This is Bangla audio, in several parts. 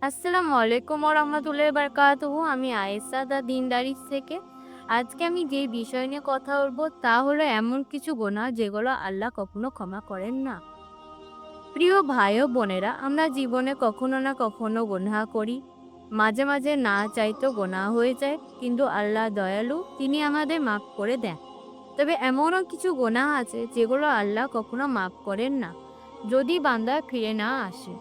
আসসালামু আলাইকুম রহমতুল্লাহ বারকাতুহু। আমি আয়েশা দা দিনদারিস থেকে। আজকে আমি যে বিষয় নিয়ে কথা বলবো তা হলো এমন কিছু গুনাহ যেগুলো আল্লাহ কখনো ক্ষমা করেন না। প্রিয় ভাই ও বোনেরা, আমরা জীবনে কখনো না কখনো গুনাহ করি। মাঝে মাঝে না চাইতেও গুনাহ হয়ে যায়, কিন্তু আল্লাহ দয়ালু, তিনি আমাদের মাফ করে দেন। তবে এমনও কিছু গুনাহ আছে যেগুলো আল্লাহ কখনো মাফ করেন না, যদি বান্দা ফিরে না আসে।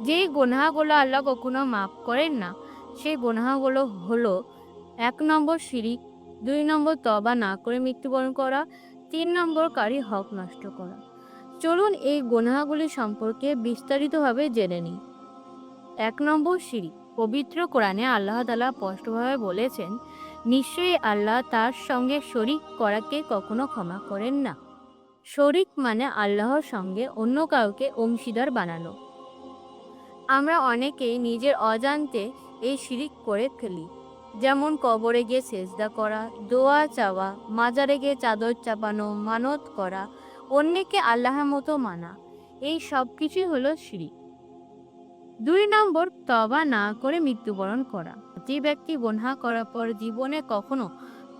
যেই গুনাহগুলো আল্লাহ কখনো মাফ করেন না, সেই গুনাহগুলো হলো: ১ নম্বর শিরিক, ২ নম্বর তওবা না করে মৃত্যুবরণ করা, ৩ নম্বর কারো হক নষ্ট করা। চলুন এই গুনাহগুলি সম্পর্কে বিস্তারিতভাবে জেনে নিই। ১ নম্বর শিরিক। পবিত্র কোরআনে আল্লাহ তাআলা স্পষ্টভাবে বলেছেন, নিশ্চয়ই আল্লাহ তার সঙ্গে শরিক করাকে কখনো ক্ষমা করেন না। শরিক মানে আল্লাহর সঙ্গে অন্য কাউকে অংশীদার বানানো। আমরা অনেকেই নিজের অজান্তে এই শিরিক করে ফেলি। যেমন কবরে গিয়ে সেজদা করা, দোয়া চাওয়া, মাজারে গিয়ে চাদর চাপানো, মানত করা, অন্যকে আল্লাহর মতো মানা। এই সব কিছুই হলো শিরিক। ২ নম্বর, তওবা না করে মৃত্যুবরণ করা। যে ব্যক্তি গুনাহ করার পর জীবনে কখনো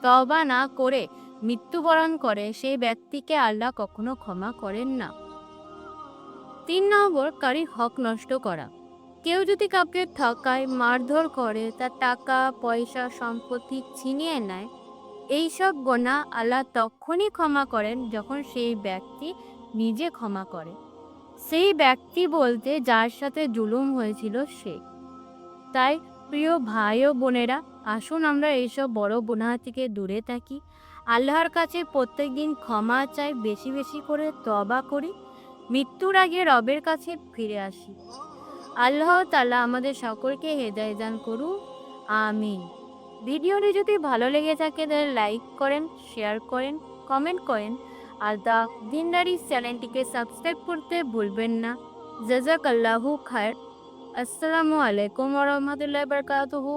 তওবা না করে মৃত্যুবরণ করে, সেই ব্যক্তিকে আল্লাহ কখনো ক্ষমা করেন না। ৩ নম্বর, কারো হক নষ্ট করা। কেউ যদি কাউকে ঠকায়, মারধর করে, তার টাকা পয়সা সম্পত্তি ছিনিয়ে নেয়, এইসব গুনাহ আল্লাহ তখনই ক্ষমা করেন যখন সেই ব্যক্তি নিজে ক্ষমা করে। সেই ব্যক্তি বলতে যার সাথে জুলুম হয়েছিল সে। তাই প্রিয় ভাই ও বোনেরা, আসুন আমরা এইসব বড় গুনাহ থেকে দূরে থাকি। আল্লাহর কাছে প্রত্যেকদিন ক্ষমা চাই, বেশি বেশি করে তওবা করি, মৃত্যুর আগে রবের কাছে ফিরে আসি। আল্লাহ তাআলা আমাদের সকলকে হেদায়েত দান করুন। আমিন। ভিডিওটি যদি ভালো লেগে থাকে তাহলে লাইক করেন, শেয়ার করেন, কমেন্ট করেন। আর দ্য দিনদারিস চ্যানেলটিকে সাবস্ক্রাইব করতে ভুলবেন না। জাযাকাল্লাহু খায়র। আসসালামু আলাইকুম ওয়া রাহমাতুল্লাহি ওয়া বারাকাতুহু।